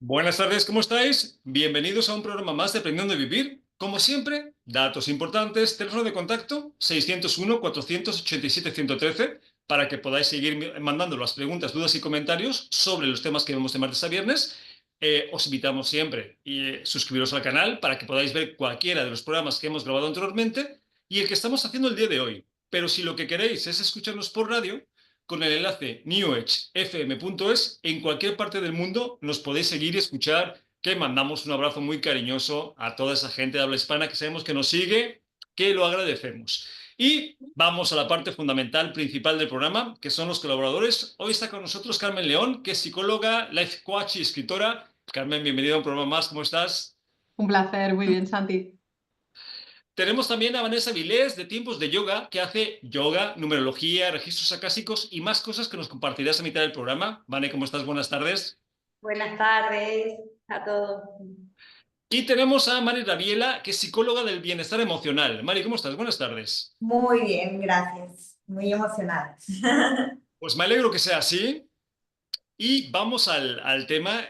Buenas tardes, ¿cómo estáis? Bienvenidos a un programa más de Aprendiendo a Vivir. Como siempre, datos importantes, teléfono de contacto 601-487-113 para que podáis seguir mandando las preguntas, dudas y comentarios sobre los temas que vemos de martes a viernes. Os invitamos siempre a suscribiros al canal para que podáis ver cualquiera de los programas que hemos grabado anteriormente y el que estamos haciendo el día de hoy. Pero si lo que queréis es escucharnos por radio, con el enlace newedgefm.es, en cualquier parte del mundo nos podéis seguir y escuchar, que mandamos un abrazo muy cariñoso a toda esa gente de habla hispana que sabemos que nos sigue, que lo agradecemos. Y vamos a la parte fundamental, principal del programa, que son los colaboradores. Hoy está con nosotros Carmen León, que es psicóloga, life coach y escritora. Carmen, bienvenida a un programa más, ¿cómo estás? Un placer, muy bien, Santi. Tenemos también a Vanessa Vilés de Tiempos de Yoga, que hace yoga, numerología, registros acásicos y más cosas que nos compartirás a mitad del programa. Vane, ¿cómo estás? Buenas tardes. Buenas tardes a todos. Y tenemos a Mari Rabiela, que es psicóloga del bienestar emocional. Mari, ¿cómo estás? Buenas tardes. Muy bien, gracias. Muy emocionada. Pues me alegro que sea así. Y vamos al tema,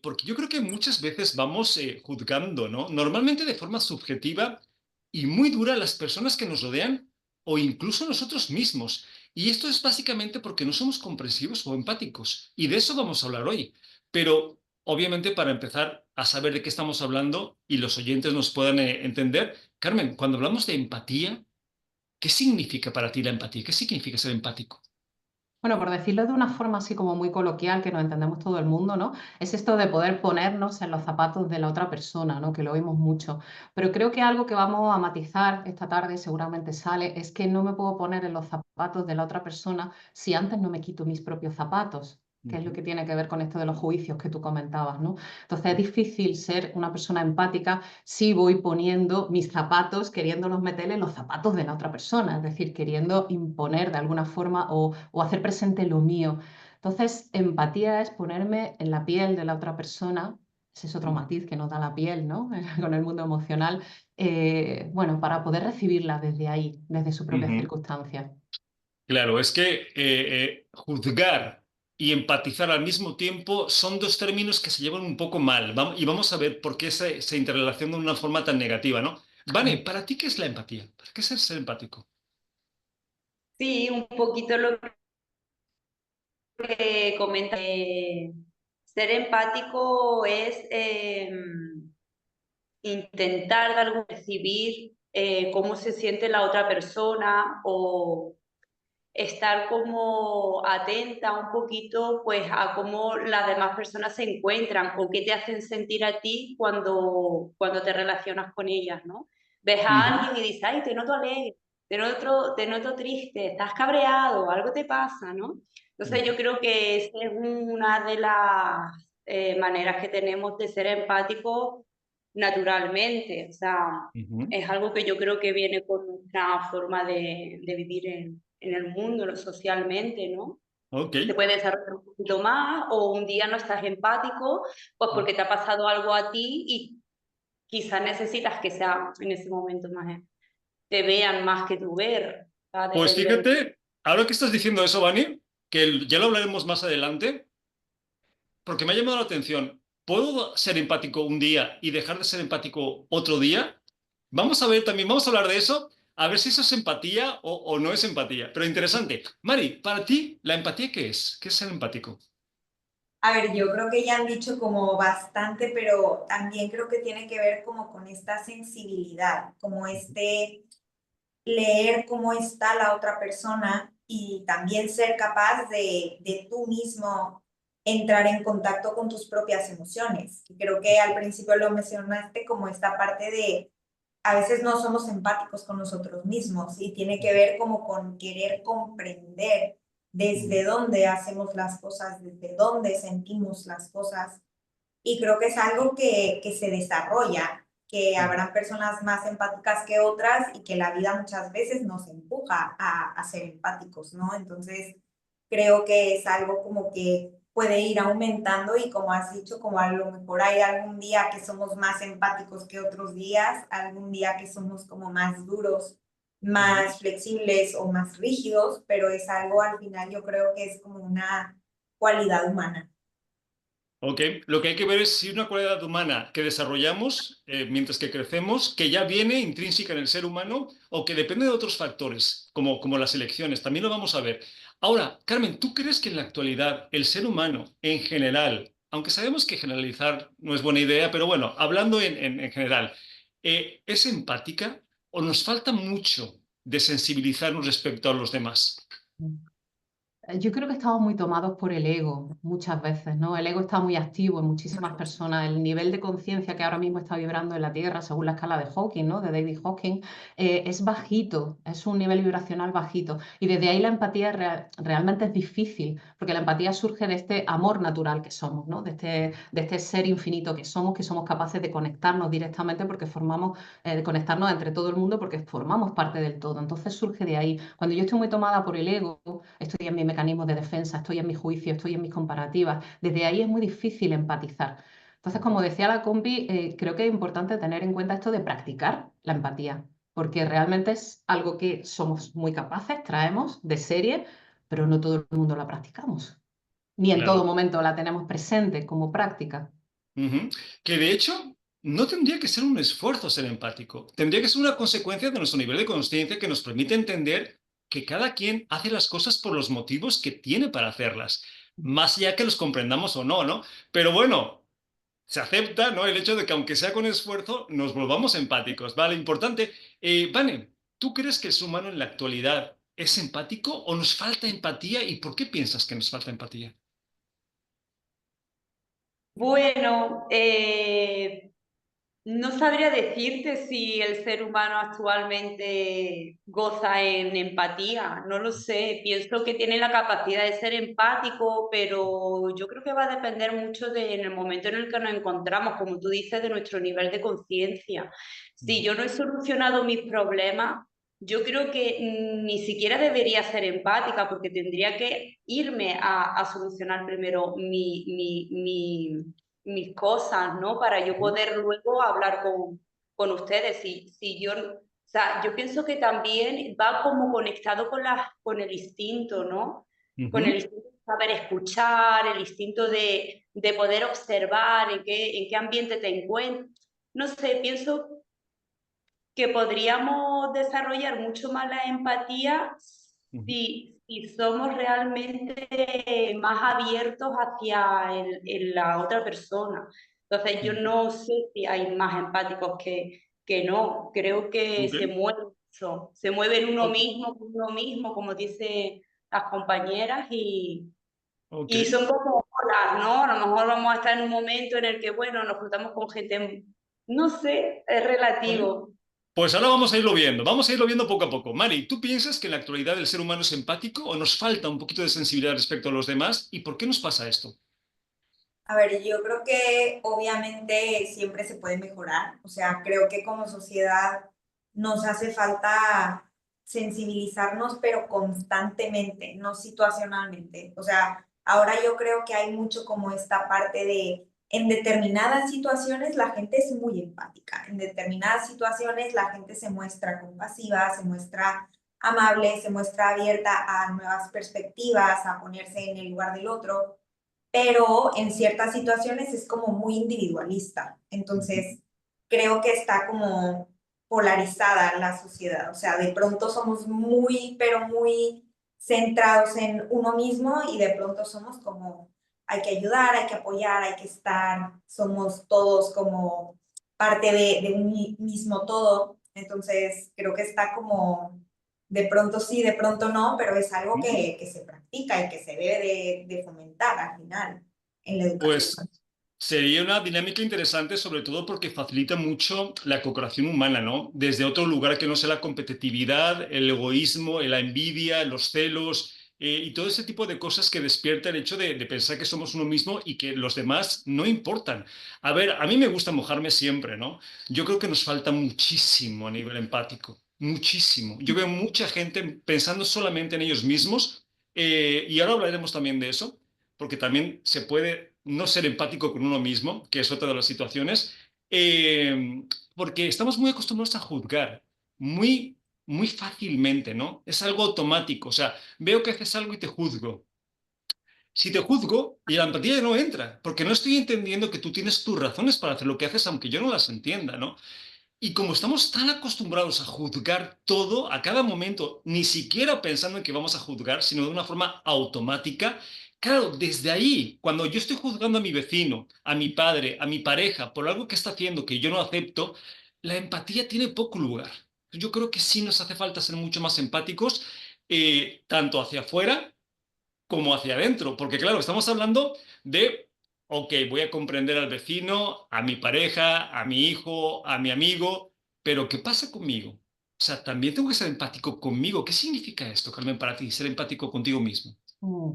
porque yo creo que muchas veces vamos juzgando, ¿no? Normalmente de forma subjetiva y muy dura a las personas que nos rodean o incluso nosotros mismos. Y esto es básicamente porque no somos comprensivos o empáticos. Y de eso vamos a hablar hoy. Pero obviamente para empezar a saber de qué estamos hablando y los oyentes nos puedan entender, Carmen, cuando hablamos de empatía, ¿qué significa para ti la empatía? ¿Qué significa ser empático? Bueno, por decirlo de una forma así como muy coloquial, que nos entendemos todo el mundo, ¿no? Es esto de poder ponernos en los zapatos de la otra persona, ¿no? Que lo oímos mucho. Pero creo que algo que vamos a matizar esta tarde, seguramente sale, es que no me puedo poner en los zapatos de la otra persona si antes no me quito mis propios zapatos, que es lo Ujú. que tiene que ver con esto de los juicios que tú comentabas, ¿no? Entonces es difícil ser una persona empática si voy poniendo mis zapatos, queriéndolos meter en los zapatos de la otra persona, es decir, queriendo imponer de alguna forma o hacer presente lo mío. Entonces, empatía es ponerme en la piel de la otra persona. Ese es otro matiz que nos da la piel, ¿no? Con el mundo emocional. Bueno, para poder recibirla desde ahí, desde su propia Ujú. circunstancia. Claro, es que juzgar y empatizar al mismo tiempo son dos términos que se llevan un poco mal. Y vamos a ver por qué se interrelacionan de una forma tan negativa, ¿no? Vane, ¿para ti qué es la empatía? ¿Para qué es ser empático? Sí, un poquito lo que comenta. Ser empático es intentar de algún percibir cómo se siente la otra persona o estar como atenta un poquito pues a cómo las demás personas se encuentran o qué te hacen sentir a ti cuando te relacionas con ellas, ¿no? Ves a Ujú. alguien y dices, ay, te noto alegre, te noto triste, estás cabreado, algo te pasa, ¿no? Entonces yo creo que esa es una de las maneras que tenemos de ser empáticos naturalmente, o sea, Ujú. es algo que yo creo que viene con nuestra forma de vivir en el mundo, socialmente, ¿no? Ok. Se puede desarrollar un poquito más o un día no estás empático, pues porque te ha pasado algo a ti y quizás necesitas que sea en ese momento más, te vean más que tú ver, o sea, Pues depende de... fíjate, ahora que estás diciendo eso, Vani, que ya lo hablaremos más adelante, porque me ha llamado la atención. ¿Puedo ser empático un día y dejar de ser empático otro día? Vamos a ver también, vamos a hablar de eso, a ver si eso es empatía o no es empatía. Pero interesante. Mari, para ti, ¿la empatía qué es? ¿Qué es ser empático? A ver, yo creo que ya han dicho como bastante, pero también creo que tiene que ver como con esta sensibilidad, como este leer cómo está la otra persona y también ser capaz de tú mismo entrar en contacto con tus propias emociones. Y creo que al principio lo mencionaste como esta parte de a veces no somos empáticos con nosotros mismos y tiene que ver como con querer comprender desde dónde hacemos las cosas, desde dónde sentimos las cosas. Y creo que es algo que se desarrolla, que habrán personas más empáticas que otras y que la vida muchas veces nos empuja a ser empáticos, ¿no? Entonces, creo que es algo como que puede ir aumentando y como has dicho, como a lo mejor hay algún día que somos más empáticos que otros días, algún día que somos como más duros, más flexibles o más rígidos, pero es algo al final yo creo que es como una cualidad humana. Ok, lo que hay que ver es si una cualidad humana que desarrollamos mientras que crecemos, que ya viene intrínseca en el ser humano o que depende de otros factores, como las elecciones, también lo vamos a ver. Ahora, Carmen, ¿tú crees que en la actualidad el ser humano en general, aunque sabemos que generalizar no es buena idea, pero bueno, hablando en general, ¿es empática o nos falta mucho de sensibilizarnos respecto a los demás? Yo creo que estamos muy tomados por el ego muchas veces, ¿no? El ego está muy activo en muchísimas personas. El nivel de conciencia que ahora mismo está vibrando en la Tierra, según la escala de Hawking, ¿no? De David Hawking, es bajito, es un nivel vibracional bajito. Y desde ahí la empatía realmente es difícil, porque la empatía surge de este amor natural que somos, ¿no? De este ser infinito que somos capaces de conectarnos directamente porque formamos, de conectarnos entre todo el mundo porque formamos parte del todo. Entonces surge de ahí. Cuando yo estoy muy tomada por el ego, estoy en mi mecanismo de defensa, estoy en mi juicio, estoy en mis comparativas. Desde ahí es muy difícil empatizar. Entonces, como decía la compi, creo que es importante tener en cuenta esto de practicar la empatía, porque realmente es algo que somos muy capaces, traemos de serie, pero no todo el mundo la practicamos, ni en todo Claro. momento la tenemos presente como práctica. Ujú. Que de hecho no tendría que ser un esfuerzo ser empático, tendría que ser una consecuencia de nuestro nivel de conciencia que nos permite entender que cada quien hace las cosas por los motivos que tiene para hacerlas, más allá que los comprendamos o no, ¿no? Pero bueno, se acepta, ¿no? El hecho de que aunque sea con esfuerzo, nos volvamos empáticos, ¿vale? Importante. Vane, ¿tú crees que el ser humano en la actualidad es empático o nos falta empatía y por qué piensas que nos falta empatía? Bueno, no sabría decirte si el ser humano actualmente goza en empatía, no lo sé. Pienso que tiene la capacidad de ser empático, pero yo creo que va a depender mucho de en el momento en el que nos encontramos, como tú dices, de nuestro nivel de conciencia. Si yo no he solucionado mis problemas, yo creo que ni siquiera debería ser empática, porque tendría que irme a solucionar primero mis cosas, ¿no? Para yo poder luego hablar con ustedes. Si yo, o sea, yo pienso que también va como conectado con el instinto, ¿no? Con el Ujú. instinto de saber escuchar, el instinto de poder observar en qué ambiente te encuentras. No sé, pienso que podríamos desarrollar mucho más la empatía Ujú. si somos realmente más abiertos hacia la otra persona. Entonces, yo Ujú. no sé si hay más empáticos que no. Creo que Ok. se mueve mucho. Se mueve en Ok. uno mismo, como dicen las compañeras, Ok. y son como olas, ¿no? A lo mejor vamos a estar en un momento en el que, bueno, nos juntamos con gente, no sé, es Vale. relativo. Pues ahora vamos a irlo viendo, vamos a irlo viendo poco a poco. Mari, ¿tú piensas que en la actualidad el ser humano es empático o nos falta un poquito de sensibilidad respecto a los demás? ¿Y por qué nos pasa esto? A ver, yo creo que obviamente siempre se puede mejorar. O sea, creo que como sociedad nos hace falta sensibilizarnos, pero constantemente, no situacionalmente. O sea, ahora yo creo que hay mucho como esta parte de, en determinadas situaciones la gente es muy empática, en determinadas situaciones la gente se muestra compasiva, se muestra amable, se muestra abierta a nuevas perspectivas, a ponerse en el lugar del otro, pero en ciertas situaciones es como muy individualista. Entonces, creo que está como polarizada la sociedad. O sea, de pronto somos muy, pero muy centrados en uno mismo y de pronto somos como, hay que ayudar, hay que apoyar, hay que estar, somos todos como parte de un mismo todo. Entonces, creo que está como de pronto sí, de pronto no, pero es algo que se practica y que se debe de fomentar al final en la educación. Pues sería una dinámica interesante, sobre todo porque facilita mucho la cooperación humana, ¿no? Desde otro lugar que no sea la competitividad, el egoísmo, la envidia, los celos y todo ese tipo de cosas que despierta el hecho de pensar que somos uno mismo y que los demás no importan. A ver, a mí me gusta mojarme siempre, ¿no? Yo creo que nos falta muchísimo a nivel empático, muchísimo. Yo veo mucha gente pensando solamente en ellos mismos y ahora hablaremos también de eso porque también se puede no ser empático con uno mismo, que es otra de las situaciones, eh, porque estamos muy acostumbrados a juzgar muy fácilmente, ¿no? Es algo automático, o sea, veo que haces algo y te juzgo. Si te juzgo, y la empatía ya no entra, porque no estoy entendiendo que tú tienes tus razones para hacer lo que haces, aunque yo no las entienda, ¿no? Y como estamos tan acostumbrados a juzgar todo a cada momento, ni siquiera pensando en que vamos a juzgar, sino de una forma automática, claro, desde ahí, cuando yo estoy juzgando a mi vecino, a mi padre, a mi pareja, por algo que está haciendo que yo no acepto, la empatía tiene poco lugar. Yo creo que sí nos hace falta ser mucho más empáticos, tanto hacia afuera como hacia adentro, porque claro, estamos hablando de, ok, voy a comprender al vecino, a mi pareja, a mi hijo, a mi amigo, pero ¿qué pasa conmigo? O sea, también tengo que ser empático conmigo. ¿Qué significa esto, Carmen, para ti, ser empático contigo mismo?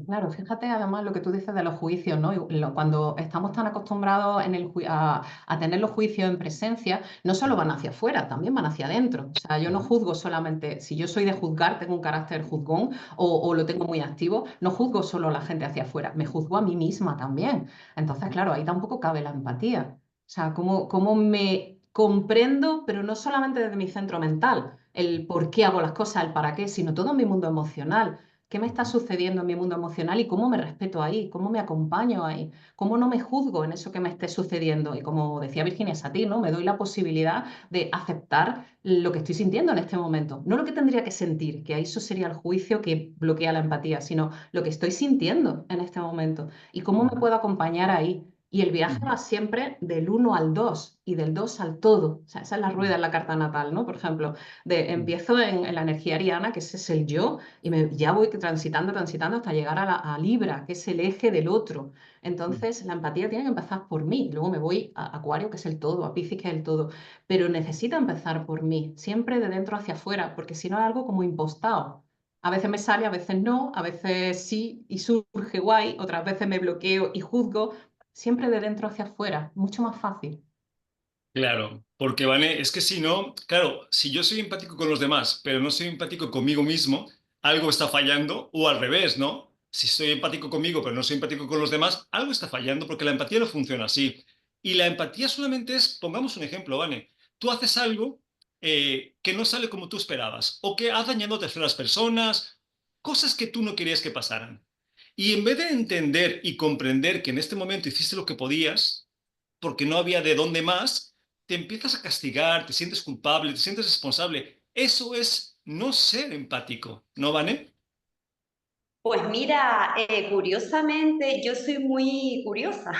Claro, fíjate además lo que tú dices de los juicios, ¿no? Cuando estamos tan acostumbrados a tener los juicios en presencia, no solo van hacia afuera, también van hacia adentro. O sea, yo no juzgo solamente, si yo soy de juzgar, tengo un carácter juzgón o lo tengo muy activo, no juzgo solo a la gente hacia afuera, me juzgo a mí misma también. Entonces, claro, ahí tampoco cabe la empatía. O sea, cómo me comprendo, pero no solamente desde mi centro mental, el por qué hago las cosas, el para qué, sino todo mi mundo emocional. ¿Qué me está sucediendo en mi mundo emocional y cómo me respeto ahí? ¿Cómo me acompaño ahí? ¿Cómo no me juzgo en eso que me esté sucediendo? Y como decía Virginia Satir, ¿no? Me doy la posibilidad de aceptar lo que estoy sintiendo en este momento. No lo que tendría que sentir, que eso sería el juicio que bloquea la empatía, sino lo que estoy sintiendo en este momento. Y cómo me puedo acompañar ahí. Y el viaje va siempre del uno al 2 y del 2 al todo. O sea, esa es la rueda en la carta natal, ¿no? Por ejemplo, empiezo en la energía ariana, que ese es el yo, y ya voy transitando hasta llegar a Libra, que es el eje del otro. Entonces, la empatía tiene que empezar por mí. Luego me voy a Acuario, que es el todo, a Piscis, que es el todo. Pero necesita empezar por mí, siempre de dentro hacia afuera, porque si no es algo como impostado. A veces me sale, a veces no, a veces sí y surge guay, otras veces me bloqueo y juzgo. Siempre de dentro hacia afuera, mucho más fácil. Claro, porque Vane, es que si no, claro, si yo soy empático con los demás, pero no soy empático conmigo mismo, algo está fallando, o al revés, ¿no? Si soy empático conmigo, pero no soy empático con los demás, algo está fallando porque la empatía no funciona así. Y la empatía solamente es, pongamos un ejemplo, Vane, tú haces algo que no sale como tú esperabas, o que ha dañado a terceras personas, cosas que tú no querías que pasaran. Y en vez de entender y comprender que en este momento hiciste lo que podías, porque no había de dónde más, te empiezas a castigar, te sientes culpable, te sientes responsable. Eso es no ser empático, ¿no, Vane? Pues mira, curiosamente yo soy muy curiosa.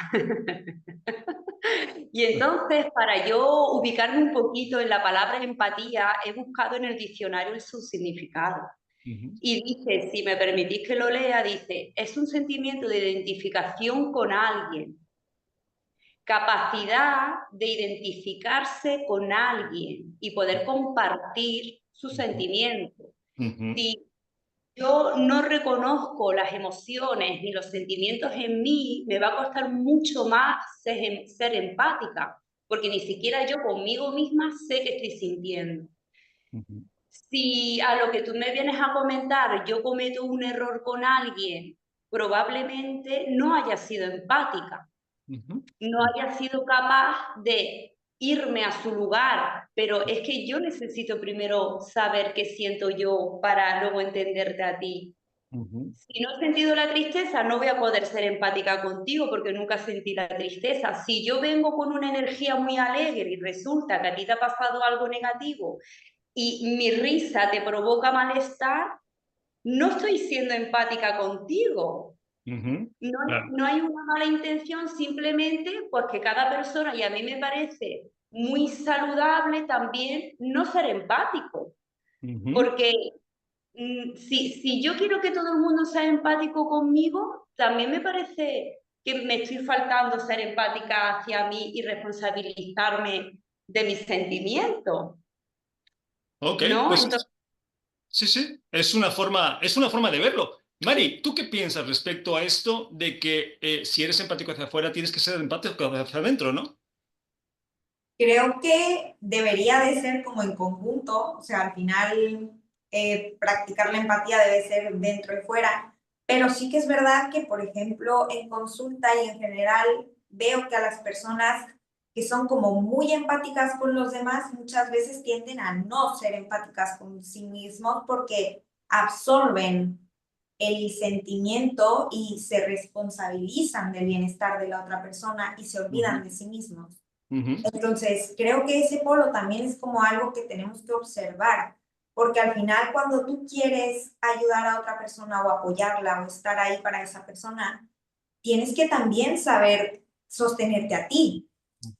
Y entonces, para yo ubicarme un poquito en la palabra empatía, he buscado en el diccionario su significado. Ujú, Y dice, si me permitís que lo lea, dice, es un sentimiento de identificación con alguien, capacidad de identificarse con alguien y poder compartir sus ujú, sentimientos. ujú, Si yo no reconozco las emociones ni los sentimientos en mí, me va a costar mucho más ser empática, porque ni siquiera yo conmigo misma sé qué estoy sintiendo. ujú, Si a lo que tú me vienes a comentar yo cometo un error con alguien, probablemente no haya sido empática, ujú, no haya sido capaz de irme a su lugar, pero es que yo necesito primero saber qué siento yo para luego entenderte a ti. ujú, Si no he sentido la tristeza, no voy a poder ser empática contigo porque nunca sentí la tristeza. Si yo vengo con una energía muy alegre y resulta que a ti te ha pasado algo negativo y mi risa te provoca malestar, no estoy siendo empática contigo. ujú. No, Claro. no hay una mala intención, simplemente pues que cada persona, y a mí me parece muy saludable también no ser empático, Ujú, porque si yo quiero que todo el mundo sea empático conmigo, también me parece que me estoy faltando ser empática hacia mí y responsabilizarme de mis sentimientos, ok, ¿no? pues Entonces, sí, sí, es una forma de verlo. Mari, ¿tú qué piensas respecto a esto de que si eres empático hacia afuera, tienes que ser empático hacia adentro, ¿no? Creo que debería de ser como en conjunto, o sea, al final practicar la empatía debe ser dentro y fuera, pero sí que es verdad que, por ejemplo, en consulta y en general veo que a las personas que son como muy empáticas con los demás muchas veces tienden a no ser empáticas con sí mismos porque absorben el sentimiento y se responsabilizan del bienestar de la otra persona y se olvidan de sí mismos. Entonces, creo que ese polo también es como algo que tenemos que observar, porque al final cuando tú quieres ayudar a otra persona o apoyarla o estar ahí para esa persona, tienes que también saber sostenerte a ti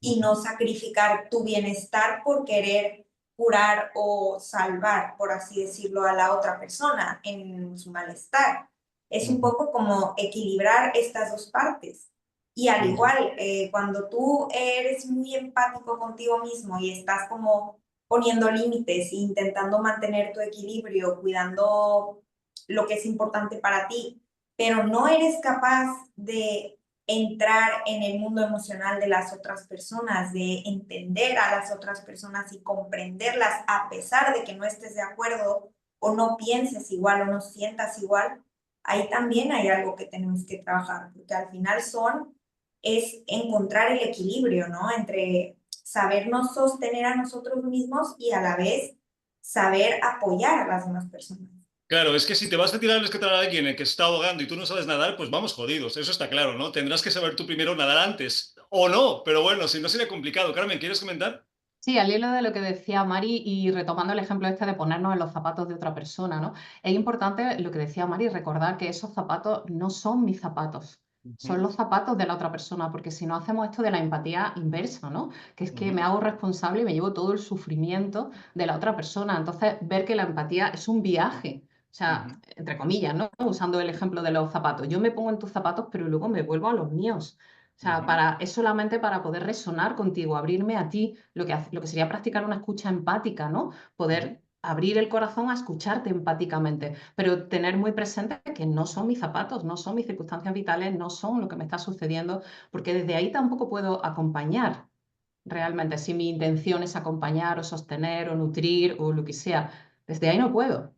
y no sacrificar tu bienestar por querer curar o salvar, por así decirlo, a la otra persona en su malestar. Es un poco como equilibrar estas dos partes. Y al igual, cuando tú eres muy empático contigo mismo y estás como poniendo límites e intentando mantener tu equilibrio, cuidando lo que es importante para ti, pero no eres capaz de entrar en el mundo emocional de las otras personas, de entender a las otras personas y comprenderlas a pesar de que no estés de acuerdo o no pienses igual o no sientas igual, ahí también hay algo que tenemos que trabajar, porque al final es encontrar el equilibrio, ¿no? Entre sabernos sostener a nosotros mismos y a la vez saber apoyar a las demás personas. Claro, es que si te vas a tirar a rescatar a alguien que se está ahogando y tú no sabes nadar, pues vamos jodidos, eso está claro, ¿no? Tendrás que saber tú primero nadar antes, o no, pero bueno, si no sería complicado. Carmen, ¿quieres comentar? Sí, al hilo de lo que decía Mari y retomando el ejemplo este de ponernos en los zapatos de otra persona, ¿no? Es importante lo que decía Mari, recordar que esos zapatos no son mis zapatos, son los zapatos de la otra persona, porque si no hacemos esto de la empatía inversa, ¿no? Que es que me hago responsable y me llevo todo el sufrimiento de la otra persona. Entonces, ver que la empatía es un viaje. O sea, entre comillas, ¿no? Usando el ejemplo de los zapatos. Yo me pongo en tus zapatos, pero luego me vuelvo a los míos. O sea, es solamente para poder resonar contigo, abrirme a ti, lo que sería practicar una escucha empática, ¿no? Poder abrir el corazón a escucharte empáticamente, pero tener muy presente que no son mis zapatos, no son mis circunstancias vitales, no son lo que me está sucediendo, porque desde ahí tampoco puedo acompañar realmente. Si mi intención es acompañar o sostener o nutrir o lo que sea, desde ahí no puedo.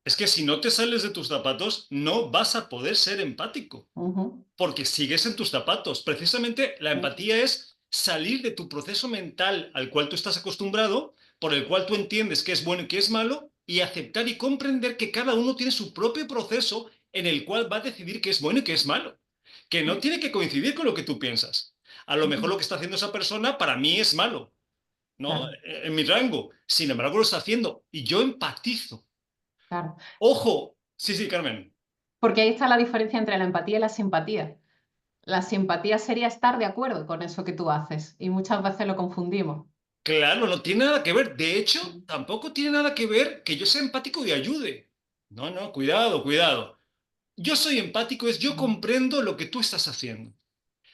Es que si no te sales de tus zapatos, no vas a poder ser empático, Ujú. porque sigues en tus zapatos. Precisamente la empatía es salir de tu proceso mental al cual tú estás acostumbrado, por el cual tú entiendes qué es bueno y qué es malo, y aceptar y comprender que cada uno tiene su propio proceso en el cual va a decidir qué es bueno y qué es malo, que no tiene que coincidir con lo que tú piensas. A lo mejor lo que está haciendo esa persona para mí es malo, ¿no? Claro, En mi rango. Sin embargo, lo está haciendo y yo empatizo. claro. Ojo, sí, sí, Carmen. Porque ahí está la diferencia entre la empatía y la simpatía. La simpatía sería estar de acuerdo con eso que tú haces y muchas veces lo confundimos. Claro, no tiene nada que ver. De hecho, tampoco tiene nada que ver que yo sea empático y ayude. No, no, cuidado, cuidado. Yo soy empático, es yo comprendo lo que tú estás haciendo.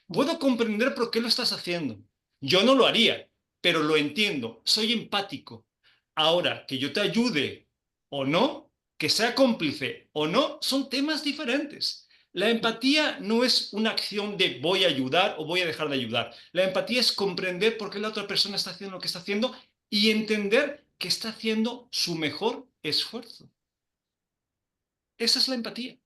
Puedo comprender por qué lo estás haciendo. Yo no lo haría, pero lo entiendo. Soy empático. Ahora, que yo te ayude o no, que sea cómplice o no, son temas diferentes. La empatía no es una acción de voy a ayudar o voy a dejar de ayudar. La empatía es comprender por qué la otra persona está haciendo lo que está haciendo y entender que está haciendo su mejor esfuerzo. Esa es la empatía,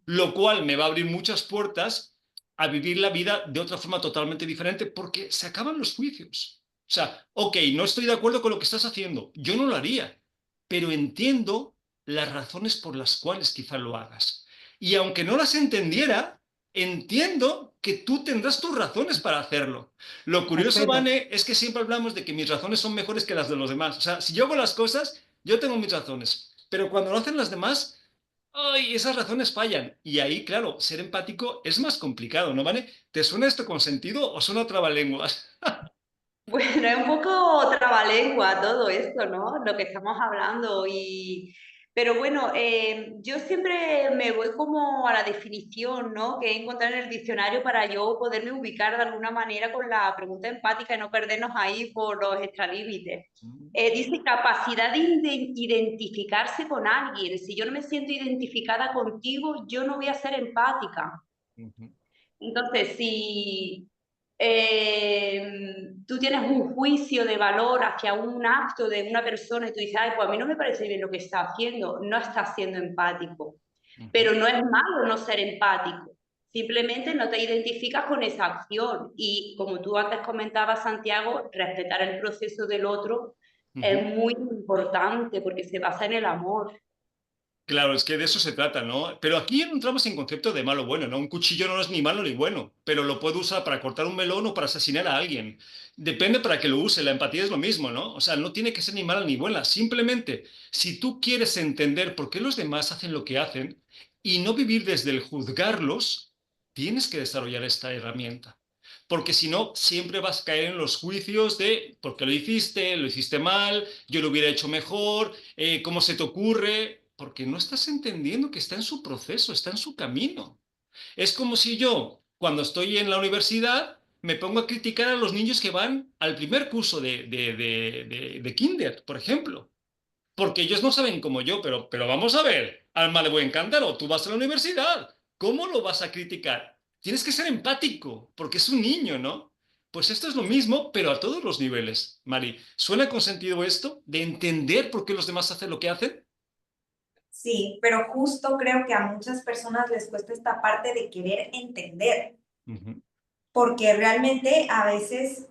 lo cual me va a abrir muchas puertas a vivir la vida de otra forma totalmente diferente porque se acaban los juicios. O sea, ok, no estoy de acuerdo con lo que estás haciendo, yo no lo haría, pero entiendo las razones por las cuales quizá lo hagas. Y aunque no las entendiera, entiendo que tú tendrás tus razones para hacerlo. Lo curioso, Respeto. Vane, es que siempre hablamos de que mis razones son mejores que las de los demás. O sea, si yo hago las cosas, yo tengo mis razones, pero cuando lo hacen las demás, ay, esas razones fallan. Y ahí, claro, ser empático es más complicado, ¿no, Vane? ¿Te suena esto con sentido o suena trabalenguas? Bueno, es un poco trabalengua todo esto, ¿no? Lo que estamos hablando. Pero bueno, yo siempre me voy como a la definición, ¿no? Que he encontrado en el diccionario para yo poderme ubicar de alguna manera con la pregunta empática y no perdernos ahí por los extralímites. Dice capacidad de identificarse con alguien. Si yo no me siento identificada contigo, yo no voy a ser empática. Entonces, si tú tienes un juicio de valor hacia un acto de una persona y tú dices, ay, pues a mí no me parece bien lo que está haciendo, no estás siendo empático. Pero no es malo no ser empático. Simplemente no te identificas con esa acción. Y como tú antes comentabas, Santiago, respetar el proceso del otro es muy importante porque se basa en el amor. Claro, es que de eso se trata, ¿no? Pero aquí entramos en concepto de malo o bueno, ¿no? Un cuchillo no es ni malo ni bueno, pero lo puedo usar para cortar un melón o para asesinar a alguien. Depende para qué lo use, la empatía es lo mismo, ¿no? O sea, no tiene que ser ni mala ni buena. Simplemente, si tú quieres entender por qué los demás hacen lo que hacen y no vivir desde el juzgarlos, tienes que desarrollar esta herramienta. Porque si no, siempre vas a caer en los juicios de por qué lo hiciste mal, yo lo hubiera hecho mejor, ¿cómo se te ocurre? Porque no estás entendiendo que está en su proceso, está en su camino. Es como si yo, cuando estoy en la universidad, me pongo a criticar a los niños que van al primer curso de kinder, por ejemplo. Porque ellos no saben como yo, pero vamos a ver, alma de buen cántaro, tú vas a la universidad, ¿cómo lo vas a criticar? Tienes que ser empático, porque es un niño, ¿no? Pues esto es lo mismo, pero a todos los niveles, Mari. ¿Suena con sentido esto de entender por qué los demás hacen lo que hacen? Sí, pero justo creo que a muchas personas les cuesta esta parte de querer entender, Ujú. porque realmente a veces,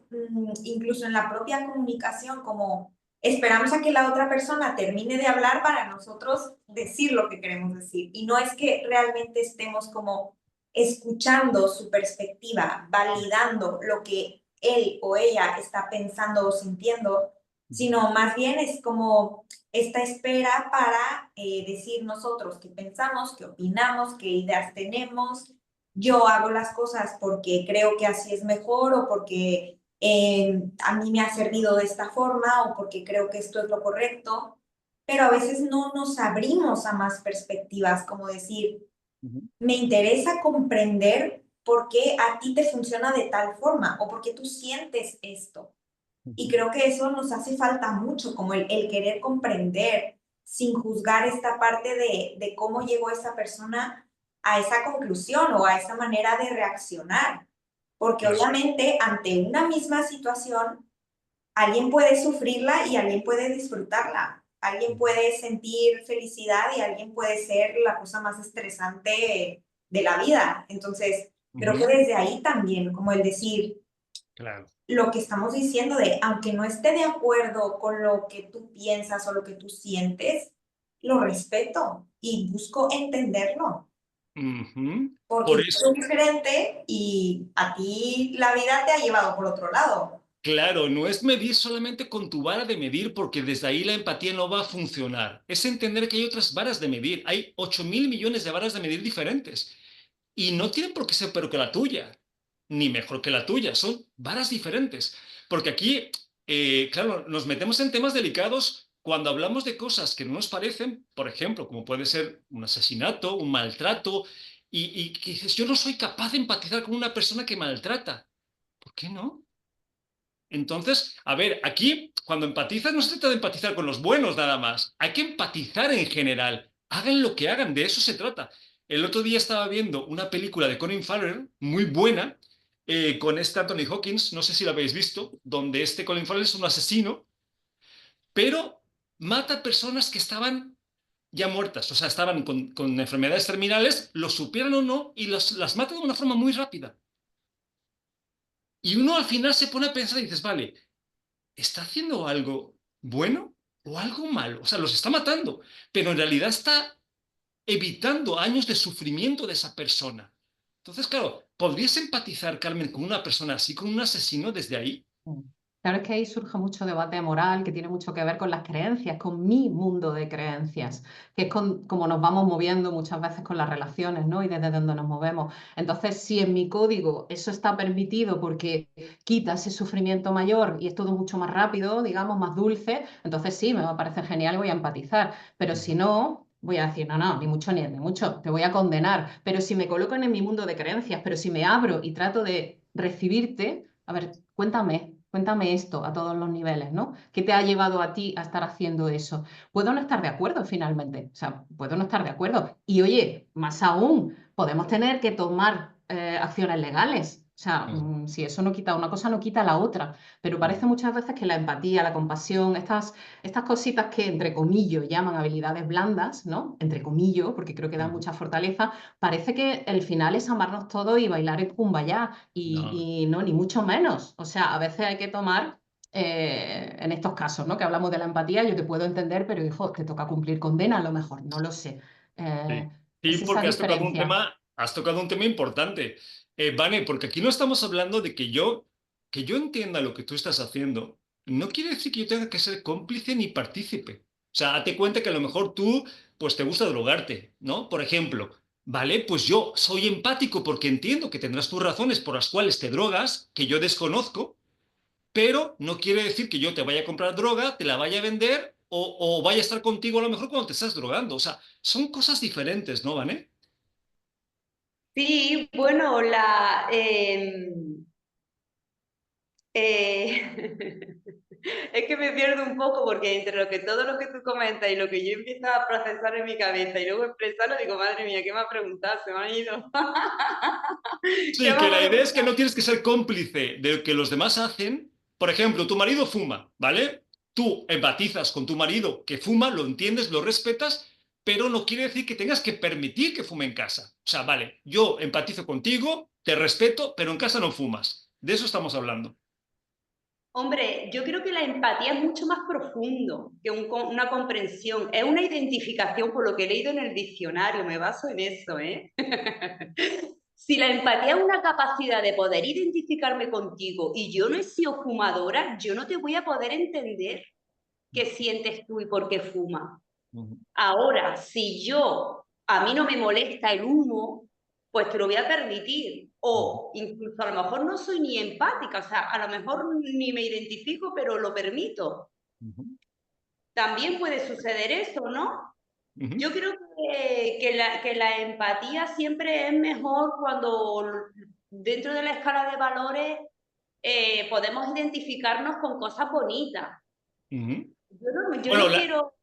incluso en la propia comunicación, como esperamos a que la otra persona termine de hablar para nosotros decir lo que queremos decir. Y no es que realmente estemos como escuchando su perspectiva, validando lo que él o ella está pensando o sintiendo, sino más bien es como esta espera para decir nosotros qué pensamos, qué opinamos, qué ideas tenemos. Yo hago las cosas porque creo que así es mejor o porque a mí me ha servido de esta forma o porque creo que esto es lo correcto, pero a veces no nos abrimos a más perspectivas, como decir, Ujú. me interesa comprender por qué a ti te funciona de tal forma o por qué tú sientes esto. Y Ujú. creo que eso nos hace falta mucho, como el querer comprender sin juzgar esta parte de cómo llegó esa persona a esa conclusión o a esa manera de reaccionar. Porque Claro. obviamente ante una misma situación, alguien puede sufrirla y alguien puede disfrutarla. Alguien puede sentir felicidad y alguien puede ser la cosa más estresante de la vida. Entonces, creo que Ujú. desde ahí también, como el decir, Claro. lo que estamos diciendo de, aunque no esté de acuerdo con lo que tú piensas o lo que tú sientes, lo respeto y busco entenderlo, Ujú. porque Por yo eso, soy diferente y a ti la vida te ha llevado por otro lado. claro, no es medir solamente con tu vara de medir, porque desde ahí la empatía no va a funcionar. Es entender que hay otras varas de medir. Hay 8.000 millones de varas de medir diferentes. Y no tienen por qué ser peor que la tuya, ni mejor que la tuya. Son varas diferentes. Porque aquí, claro, nos metemos en temas delicados cuando hablamos de cosas que no nos parecen, por ejemplo, como puede ser un asesinato, un maltrato, y que dices, yo no soy capaz de empatizar con una persona que maltrata. ¿Por qué no? Entonces, a ver, aquí cuando empatizas no se trata de empatizar con los buenos nada más, hay que empatizar en general, hagan lo que hagan, de eso se trata. El otro día estaba viendo una película de Colin Farrell muy buena con este Anthony Hawkins, no sé si la habéis visto, donde este Colin Farrell es un asesino, pero mata personas que estaban ya muertas, o sea, estaban con enfermedades terminales, lo supieran o no, y las mata de una forma muy rápida. Y uno al final se pone a pensar y dices, vale, ¿está haciendo algo bueno o algo malo? O sea, los está matando, pero en realidad está evitando años de sufrimiento de esa persona. Entonces, claro, ¿podrías empatizar, Carmen, con una persona así, con un asesino desde ahí? Mm. Claro, es que ahí surge mucho debate moral que tiene mucho que ver con las creencias, con mi mundo de creencias, que es como nos vamos moviendo muchas veces con las relaciones, ¿no? Y desde donde nos movemos. Entonces, si en mi código eso está permitido porque quita ese sufrimiento mayor y es todo mucho más rápido, digamos, más dulce, entonces sí, me va a parecer genial, voy a empatizar. Pero si no, voy a decir, no, no, ni mucho ni mucho, te voy a condenar. Pero si me coloco en mi mundo de creencias, pero si me abro y trato de recibirte, a ver, cuéntame esto a todos los niveles, ¿no? ¿Qué te ha llevado a ti a estar haciendo eso? Puedo no estar de acuerdo finalmente, o sea, puedo no estar de acuerdo. Y oye, más aún, podemos tener que tomar acciones legales. O sea, si eso no quita una cosa, no quita la otra. Pero parece muchas veces que la empatía, la compasión, estas cositas que entre comillas llaman habilidades blandas, ¿no? Entre comillas, porque creo que dan mucha fortaleza, parece que el final es amarnos todos y bailar el cumbayá No. y no, ni mucho menos. O sea, a veces hay que tomar en estos casos, ¿no? Que hablamos de la empatía, yo te puedo entender, pero hijo, te toca cumplir condena a lo mejor, no lo sé. Sí, sí, Es esa porque diferencia. has tocado un tema importante. Vane, porque aquí no estamos hablando de que yo entienda lo que tú estás haciendo. No quiere decir que yo tenga que ser cómplice ni partícipe. O sea, date cuenta que a lo mejor tú, pues te gusta drogarte, ¿no? Por ejemplo, vale, pues yo soy empático porque entiendo que tendrás tus razones por las cuales te drogas, que yo desconozco, pero no quiere decir que yo te vaya a comprar droga, te la vaya a vender o vaya a estar contigo a lo mejor cuando te estás drogando. O sea, son cosas diferentes, ¿no, Vane? Sí, bueno, eh, es que me pierdo un poco porque entre todo lo que tú comentas y lo que yo empiezo a procesar en mi cabeza y luego expresarlo, digo, madre mía, ¿qué me ha preguntado? Se me ha ido. ¿Qué Sí, me que ha la idea es que preguntado? no tienes que ser cómplice de lo que los demás hacen. Por ejemplo, tu marido fuma, ¿vale? Tú empatizas con tu marido que fuma, lo entiendes, lo respetas, pero no quiere decir que tengas que permitir que fume en casa. O sea, vale, yo empatizo contigo, te respeto, pero en casa no fumas. De eso estamos hablando. Hombre, yo creo que la empatía es mucho más profundo que una comprensión. Es una identificación, por lo que he leído en el diccionario, me baso en eso, ¿eh? Si la empatía es una capacidad de poder identificarme contigo y yo no he sido fumadora, yo no te voy a poder entender qué sientes tú y por qué fumas. Ujú, Ahora, si a mí no me molesta el humo, pues te lo voy a permitir. ujú, O incluso a lo mejor no soy ni empática, o sea, a lo mejor ni me identifico, pero lo permito. ujú, También puede suceder eso, ¿no? ujú, Yo creo que la empatía siempre es mejor cuando dentro de la escala de valores podemos identificarnos con cosas bonitas. ujú. Yo Bueno, no quiero,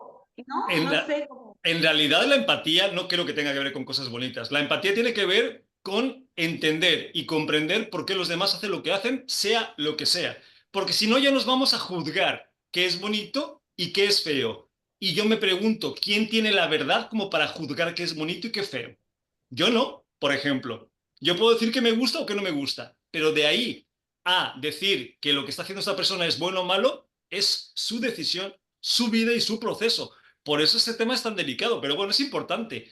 en no la- sé cómo. en realidad la empatía no creo que tenga que ver con cosas bonitas. La empatía tiene que ver con entender y comprender por qué los demás hacen lo que hacen, sea lo que sea. Porque si no, ya nos vamos a juzgar qué es bonito y qué es feo. Y yo me pregunto, ¿quién tiene la verdad como para juzgar qué es bonito y qué es feo? Yo no, por ejemplo. Yo puedo decir que me gusta o que no me gusta, pero de ahí a decir que lo que está haciendo esta persona es bueno o malo, es su decisión, su vida y su proceso. Por eso este tema es tan delicado, pero bueno, es importante.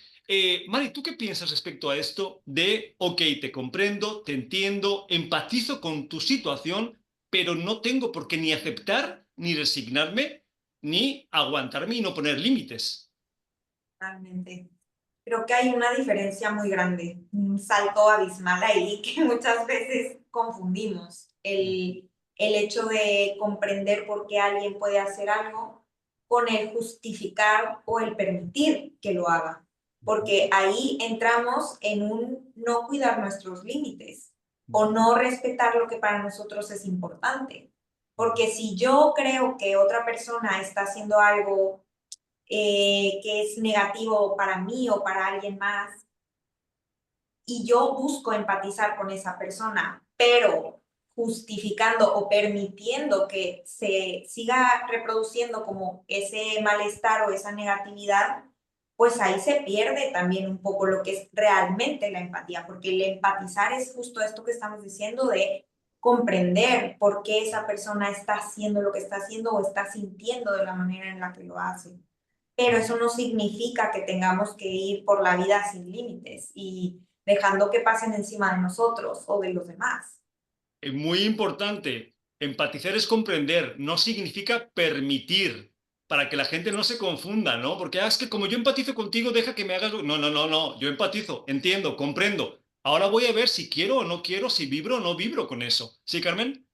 Mari, ¿tú qué piensas respecto a esto de, ok, te comprendo, te entiendo, empatizo con tu situación, pero no tengo por qué ni aceptar, ni resignarme, ni aguantarme y no poner límites? Totalmente. Creo que hay una diferencia muy grande, un salto abismal ahí que muchas veces confundimos. El hecho de comprender por qué alguien puede hacer algo con el justificar o el permitir que lo haga. Porque ahí entramos en un no cuidar nuestros límites o no respetar lo que para nosotros es importante. Porque si yo creo que otra persona está haciendo algo que es negativo para mí o para alguien más, y yo busco empatizar con esa persona, pero justificando o permitiendo que se siga reproduciendo como ese malestar o esa negatividad, pues ahí se pierde también un poco lo que es realmente la empatía, porque el empatizar es justo esto que estamos diciendo de comprender por qué esa persona está haciendo lo que está haciendo o está sintiendo de la manera en la que lo hace. Pero eso no significa que tengamos que ir por la vida sin límites y dejando que pasen encima de nosotros o de los demás. Muy importante, empatizar es comprender, no significa permitir, para que la gente no se confunda, ¿no? Porque es que como yo empatizo contigo, deja que me hagas... No, no, no, no, yo empatizo, entiendo, comprendo. Ahora voy a ver si quiero o no quiero, si vibro o no vibro con eso. ¿Sí, Carmen?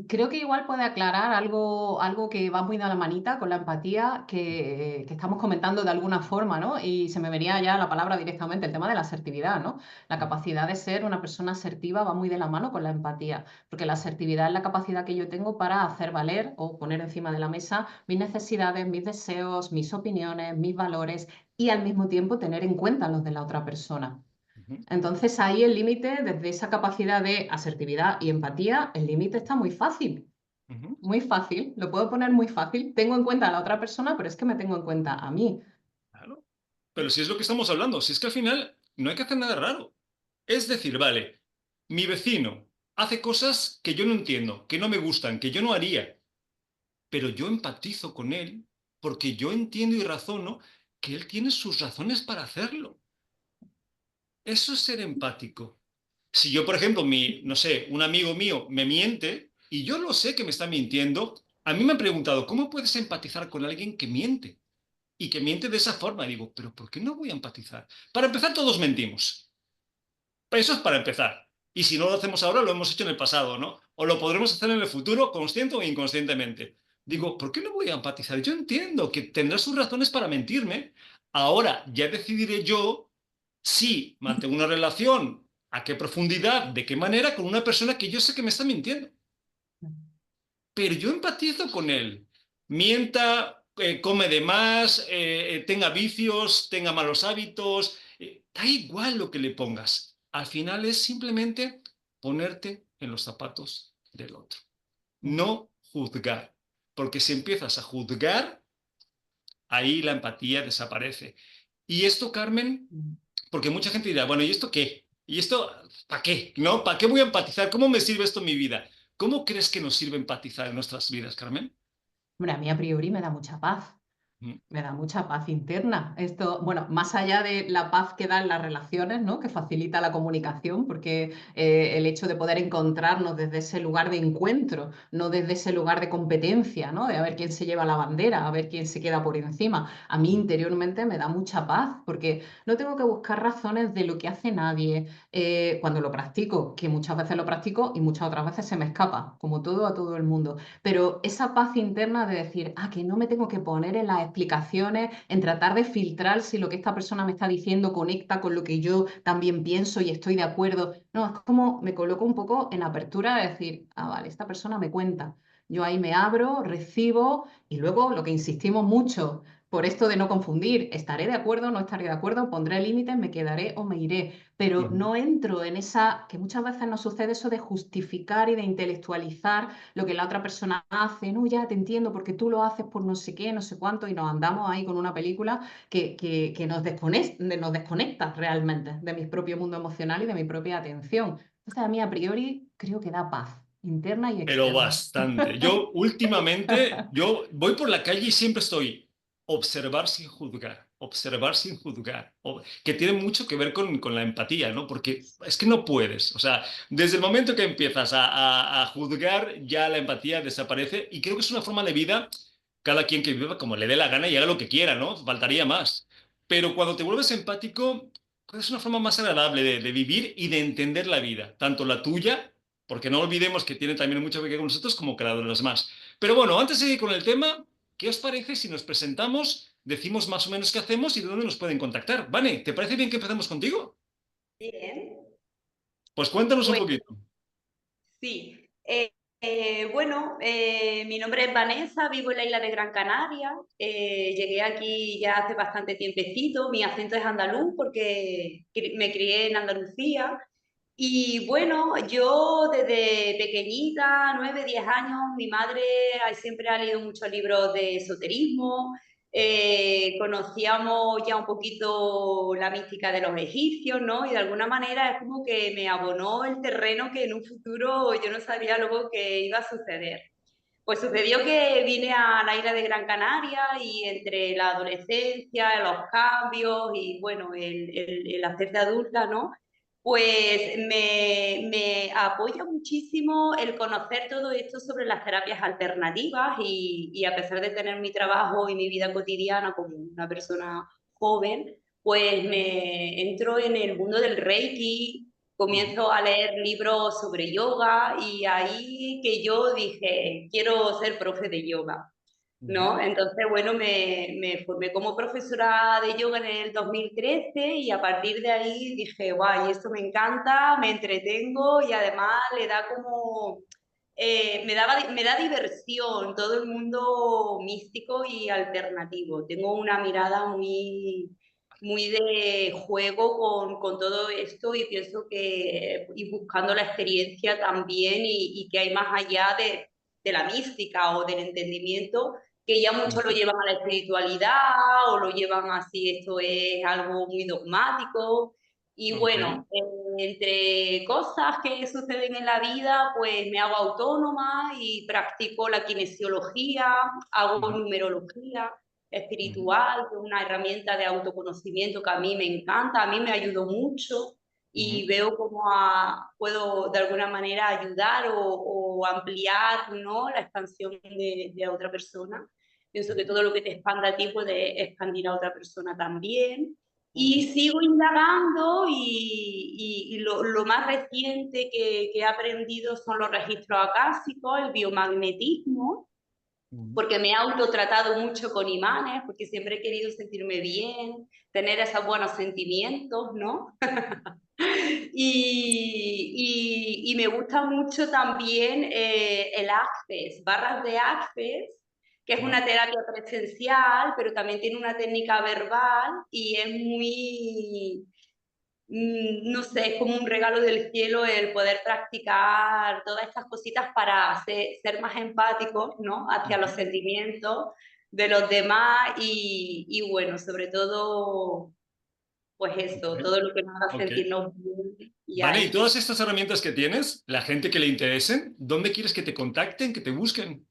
Creo que igual puede aclarar algo que va muy de la manita con la empatía que estamos comentando de alguna forma, ¿no? Y se me venía ya la palabra directamente, el tema de la asertividad, ¿no? La capacidad de ser una persona asertiva va muy de la mano con la empatía, porque la asertividad es la capacidad que yo tengo para hacer valer o poner encima de la mesa mis necesidades, mis deseos, mis opiniones, mis valores y al mismo tiempo tener en cuenta los de la otra persona. Ujú, Entonces ahí el límite, desde esa capacidad de asertividad y empatía, el límite está ujú, muy fácil, lo puedo poner muy fácil. Tengo en cuenta a la otra persona, pero es que me tengo en cuenta a mí. claro. Pero si es lo que estamos hablando, si es que al final no hay que hacer nada raro. Es decir, vale, mi vecino hace cosas que yo no entiendo, que no me gustan, que yo no haría, pero yo empatizo con él porque yo entiendo y razono que él tiene sus razones para hacerlo. Eso es ser empático. Si yo, por ejemplo, no sé, un amigo mío me miente y yo lo sé que me está mintiendo, a mí me han preguntado, ¿cómo puedes empatizar con alguien que miente? Y que miente de esa forma. Y digo, ¿pero por qué no voy a empatizar? Para empezar, todos mentimos. Eso es para empezar. Y si no lo hacemos ahora, lo hemos hecho en el pasado, ¿no? O lo podremos hacer en el futuro, consciente o inconscientemente. Digo, ¿por qué no voy a empatizar? Yo entiendo que tendrá sus razones para mentirme. Ahora ya decidiré yo si mantengo una relación, a qué profundidad, de qué manera, con una persona que yo sé que me está mintiendo. Pero yo empatizo con él. Mienta, come de más, tenga vicios, tenga malos hábitos, da igual lo que le pongas. Al final es simplemente ponerte en los zapatos del otro. No juzgar. Porque si empiezas a juzgar, ahí la empatía desaparece. Y esto, Carmen, porque mucha gente dirá, bueno, ¿y esto qué? ¿Y esto para qué? ¿No? ¿Para qué voy a empatizar? ¿Cómo me sirve esto en mi vida? ¿Cómo crees que nos sirve empatizar en nuestras vidas, Carmen? Hombre, a mí a priori me da mucha paz. Mm. Me da mucha paz interna. Esto, bueno, más allá de la paz que dan las relaciones, ¿no? Que facilita la comunicación, porque el hecho de poder encontrarnos desde ese lugar de encuentro, no desde ese lugar de competencia, ¿no? De a ver quién se lleva la bandera, a ver quién se queda por encima. A mí interiormente me da mucha paz, porque no tengo que buscar razones de lo que hace nadie cuando lo practico, que muchas veces lo practico y muchas otras veces se me escapa, como todo a todo el mundo. Pero esa paz interna de decir, que no me tengo que poner en las explicaciones, en tratar de filtrar si lo que esta persona me está diciendo conecta con lo que yo también pienso y estoy de acuerdo. No, es como me coloco un poco en apertura de decir, vale, esta persona me cuenta. Yo ahí me abro, recibo y luego lo que insistimos mucho por esto de no confundir, estaré de acuerdo, no estaré de acuerdo, pondré límites, me quedaré o me iré, pero Ujú. no entro en esa, que muchas veces nos sucede eso de justificar y de intelectualizar lo que la otra persona hace, no, ya te entiendo porque tú lo haces por no sé qué, no sé cuánto, y nos andamos ahí con una película que nos desconecta realmente de mi propio mundo emocional y de mi propia atención. Entonces, a mí a priori creo que da paz interna y Pero externa. bastante. Yo últimamente, yo voy por la calle y siempre estoy observar sin juzgar, observar sin juzgar, que tiene mucho que ver con la empatía, ¿no? Porque es que no puedes, o sea, desde el momento que empiezas a juzgar, ya la empatía desaparece y creo que es una forma de vida, cada quien que viva como le dé la gana y haga lo que quiera, ¿no? Faltaría más. Pero cuando te vuelves empático, pues es una forma más agradable de vivir y de entender la vida, tanto la tuya, porque no olvidemos que tiene también mucho que ver con nosotros como que la de los demás. Pero bueno, antes de seguir con el tema, ¿qué os parece si nos presentamos, decimos más o menos qué hacemos y de dónde nos pueden contactar? Vane, ¿te parece bien que empecemos contigo? Bien, Pues cuéntanos un pues poquito. sí. Bueno, mi nombre es Vanessa, vivo en la isla de Gran Canaria. Llegué aquí ya hace bastante tiempecito. Mi acento es andaluz porque me crié en Andalucía. Y bueno, yo desde pequeñita, 9, 10 años, mi madre siempre ha leído muchos libros de esoterismo. Conocíamos ya un poquito la mística de los egipcios, ¿no? Y de alguna manera es como que me abonó el terreno que en un futuro yo no sabía luego que iba a suceder. Pues sucedió que vine a la isla de Gran Canaria y entre la adolescencia, los cambios y bueno, el hacerte adulta, ¿no? Pues me apoya muchísimo el conocer todo esto sobre las terapias alternativas y a pesar de tener mi trabajo y mi vida cotidiana como una persona joven, pues me entro en el mundo del Reiki, comienzo a leer libros sobre yoga y ahí que yo dije, quiero ser profe de yoga, Ujú. ¿no? Entonces, bueno, me formé como profesora de yoga en el 2013 y a partir de ahí dije, guay, esto me encanta, me entretengo y además le da como... me da diversión todo el mundo místico y alternativo. Tengo una mirada muy de juego con todo esto y pienso que ir buscando la experiencia también y que hay más allá de la mística o del entendimiento, que ya muchos lo llevan a la espiritualidad o lo llevan así, esto es algo muy dogmático. Y Ok. bueno, entre cosas que suceden en la vida, pues me hago autónoma y practico la kinesiología, hago Ujú, numerología ujú, espiritual, que es una herramienta de autoconocimiento que a mí me encanta, a mí me ayudó mucho y ujú. veo cómo puedo de alguna manera ayudar o ampliar, ¿no?, la expansión de otra persona. Pienso que todo lo que te expanda a ti puede expandir a otra persona también. Y sigo indagando y lo más reciente que he aprendido son los registros acásicos, el biomagnetismo, Ujú. porque me he autotratado mucho con imanes, porque siempre he querido sentirme bien, tener esos buenos sentimientos, ¿no? Y me gusta mucho también el Access, barras de Access, que es Ah, una terapia presencial, pero también tiene una técnica verbal y es muy, no sé, es como un regalo del cielo el poder practicar todas estas cositas para ser más empáticos, ¿no?, hacia los ujú. sentimientos de los demás y bueno, sobre todo, pues Ok, eso, todo lo que nos haga ok. sentirnos bien y Vale, y ahí. todas estas herramientas que tienes, la gente que le interesen, ¿dónde quieres que te contacten, que te busquen?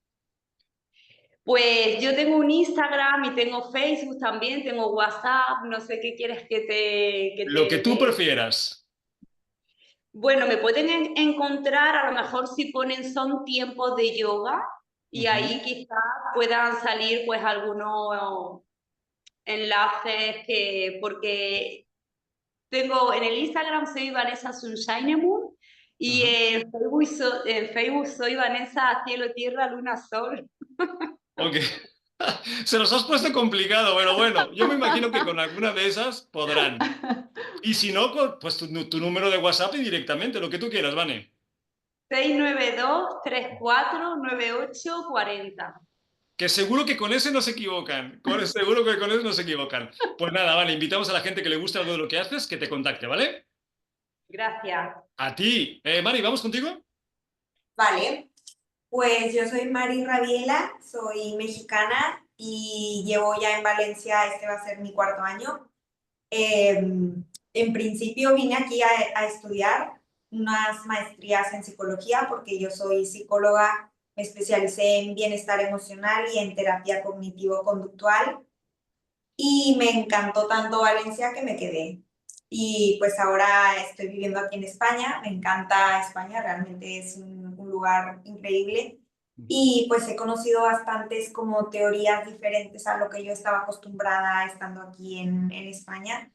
Pues yo tengo un Instagram y tengo Facebook también, tengo WhatsApp, no sé qué quieres que que Lo que te tú dé. prefieras. Bueno, me pueden encontrar, a lo mejor si ponen son tiempos de yoga y Ujú, ahí quizás puedan salir pues algunos enlaces porque tengo en el Instagram soy Vanessa Sunshinemoon y ajá. en Facebook soy Vanessa Cielo Tierra Luna Sol. Ok. Se los has puesto complicado, pero bueno, yo me imagino que con alguna de esas podrán. Y si no, pues tu número de WhatsApp y directamente, lo que tú quieras, Vane. 692-3498-40. Que seguro que con ese no se equivocan. Seguro que con ese no se equivocan. Pues nada, vale, invitamos a la gente que le guste algo de lo que haces, que te contacte, ¿vale? Gracias. A ti. Mari, ¿vamos contigo? Vale, pues yo soy Mari Rabiela, soy mexicana y llevo ya en Valencia, este va a ser mi cuarto año. En principio vine aquí a estudiar unas maestrías en psicología porque yo soy psicóloga, me especialicé en bienestar emocional y en terapia cognitivo-conductual y me encantó tanto Valencia que me quedé. Y pues ahora estoy viviendo aquí en España, me encanta España, realmente es un lugar increíble. Y pues he conocido bastantes como teorías diferentes a lo que yo estaba acostumbrada estando aquí en España.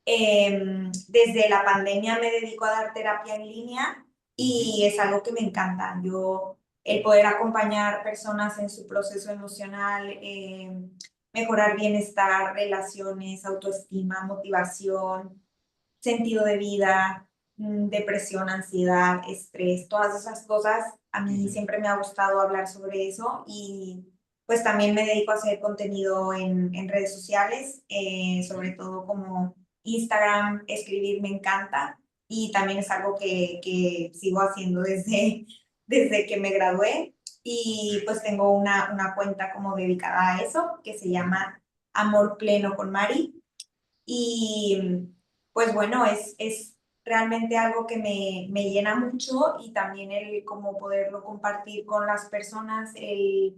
Desde la pandemia me dedico a dar terapia en línea Ujú, y es algo que me encanta. El poder acompañar personas en su proceso emocional, mejorar bienestar, relaciones, autoestima, motivación, sentido de vida, depresión, ansiedad, estrés, todas esas cosas. A mí ujú. siempre me ha gustado hablar sobre eso y pues también me dedico a hacer contenido en redes sociales, sobre todo como Instagram, escribir me encanta y también es algo que sigo haciendo desde que me gradué y pues tengo una cuenta como dedicada a eso que se llama Amor Pleno con Mari y pues bueno, es realmente algo que me llena mucho y también el cómo poderlo compartir con las personas, el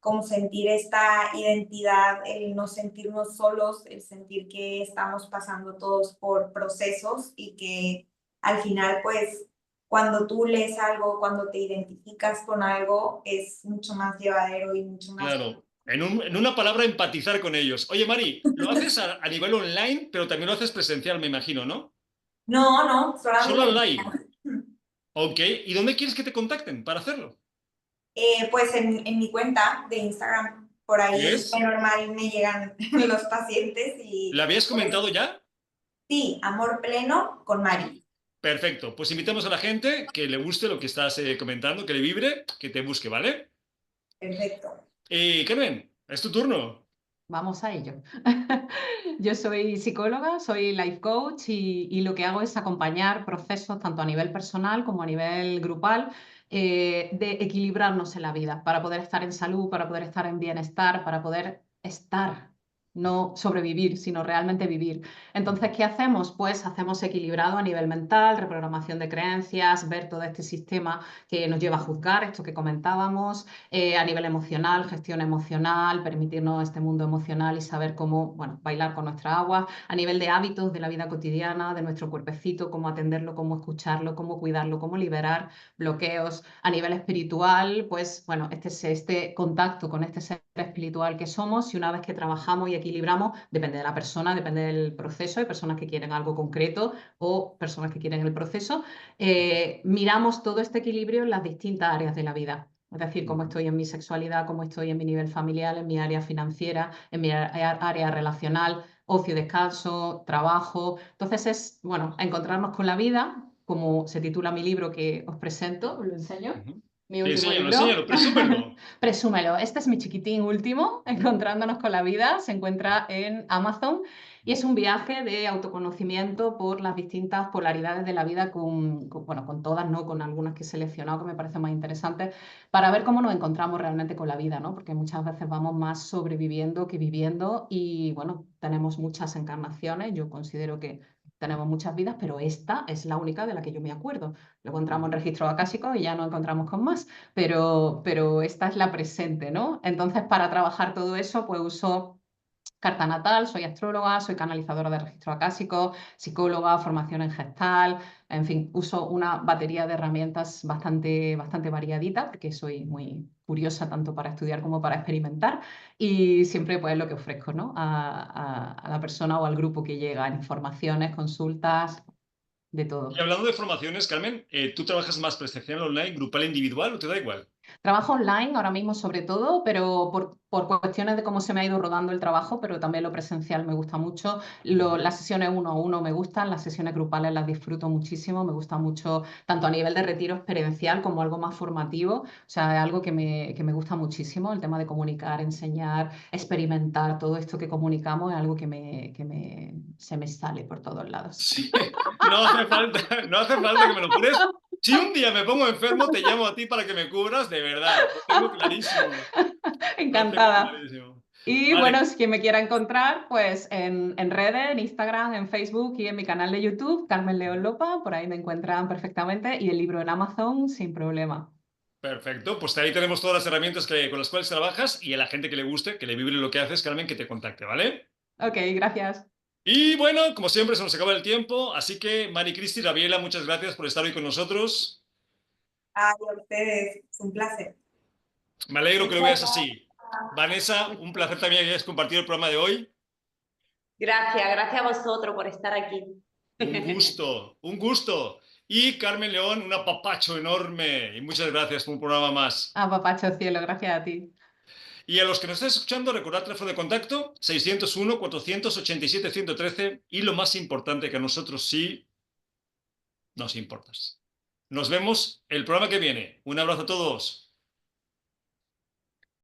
cómo sentir esta identidad, el no sentirnos solos, el sentir que estamos pasando todos por procesos y que al final pues cuando tú lees algo, cuando te identificas con algo, es mucho más llevadero y mucho más... Claro. En una palabra, empatizar con ellos. Oye, Mari, lo haces a nivel online, pero también lo haces presencial, me imagino, ¿no? No, no, Solo solamente... online. Ok. ¿Y dónde quieres que te contacten para hacerlo? Pues en mi cuenta de Instagram, por ¿Y ahí de es? normal me llegan los pacientes ¿La y habías pues comentado ya? sí, amor pleno con Mari. Perfecto. Pues invitamos a la gente que le guste lo que estás comentando, que le vibre, que te busque, ¿vale? Perfecto. Carmen, es tu turno. Vamos a ello. Yo soy psicóloga, soy life coach y lo que hago es acompañar procesos tanto a nivel personal como a nivel grupal de equilibrarnos en la vida para poder estar en salud, para poder estar en bienestar, para poder estar no sobrevivir, sino realmente vivir. Entonces, ¿qué hacemos? Pues hacemos equilibrado a nivel mental, reprogramación de creencias, ver todo este sistema que nos lleva a juzgar, esto que comentábamos, a nivel emocional, gestión emocional, permitirnos este mundo emocional y saber cómo, bueno, bailar con nuestra agua, a nivel de hábitos de la vida cotidiana, de nuestro cuerpecito, cómo atenderlo, cómo escucharlo, cómo cuidarlo, cómo liberar bloqueos. A nivel espiritual, pues bueno, este contacto con este ser espiritual que somos, y una vez que trabajamos y equilibramos, depende de la persona, depende del proceso. Hay personas que quieren algo concreto o personas que quieren el proceso. Miramos todo este equilibrio en las distintas áreas de la vida. Es decir, cómo estoy en mi sexualidad, cómo estoy en mi nivel familiar, en mi área financiera, en mi área relacional, ocio, descanso, trabajo. Entonces es, bueno, encontrarnos con la vida, como se titula mi libro que os presento, os lo enseño. Mi Sí, último libro. enséñalo, presúmelo. Presúmelo. Este es mi chiquitín último, Encontrándonos con la vida. Se encuentra en Amazon y es un viaje de autoconocimiento por las distintas polaridades de la vida bueno, con todas, ¿no? Con algunas que he seleccionado que me parecen más interesantes, para ver cómo nos encontramos realmente con la vida, ¿no? Porque muchas veces vamos más sobreviviendo que viviendo y, bueno, tenemos muchas encarnaciones. Yo considero que tenemos muchas vidas, pero esta es la única de la que yo me acuerdo. Luego entramos en registro acásico y ya no encontramos con más, pero esta es la presente, ¿no? Entonces, para trabajar todo eso, pues uso carta natal, soy astróloga, soy canalizadora de registro acásico, psicóloga, formación en gestal, en fin, uso una batería de herramientas bastante variadita, porque soy muy curiosa tanto para estudiar como para experimentar, y siempre pues lo que ofrezco, ¿no? A la persona o al grupo que llega, en informaciones, consultas, de todo. Y hablando de formaciones, Carmen, ¿tú trabajas más presencial, online, grupal, individual o te da igual? Trabajo online ahora mismo sobre todo, pero por cuestiones de cómo se me ha ido rodando el trabajo, pero también lo presencial me gusta mucho. Las sesiones 1 a 1 me gustan, las sesiones grupales las disfruto muchísimo, me gusta mucho tanto a nivel de retiro experiencial como algo más formativo, o sea, es algo que me gusta muchísimo, el tema de comunicar, enseñar, experimentar, todo esto que comunicamos es algo se me sale por todos lados. Sí, no hace falta que me lo jures. Si un día me pongo enfermo, te llamo a ti para que me cubras, de verdad. Lo tengo clarísimo. Encantada. Lo tengo clarísimo. Y Vale, bueno, si quien me quiera encontrar, pues en redes, en Instagram, en Facebook y en mi canal de YouTube, Carmen León Lopa, por ahí me encuentran perfectamente, y el libro en Amazon sin problema. perfecto. Pues ahí tenemos todas las herramientas con las cuales trabajas y a la gente que le guste, que le vibre lo que haces, Carmen, que te contacte, ¿vale? Ok, gracias. Y bueno, como siempre, se nos acaba el tiempo, así que Mari Cristi, Gabriela, muchas gracias por estar hoy con nosotros. Ay, a ustedes, es un placer. Me alegro que lo Muchas veas gracias. así. Vanessa, un placer también que hayas compartido el programa de hoy. Gracias a vosotros por estar aquí. Un gusto, un gusto. Y Carmen León, un apapacho enorme. Y muchas gracias por un programa más. Ah, papacho cielo, gracias a ti. Y a los que nos estáis escuchando, recordad teléfono de contacto 601-487-113 y lo más importante, que a nosotros sí nos importas. Nos vemos el programa que viene. Un abrazo a todos.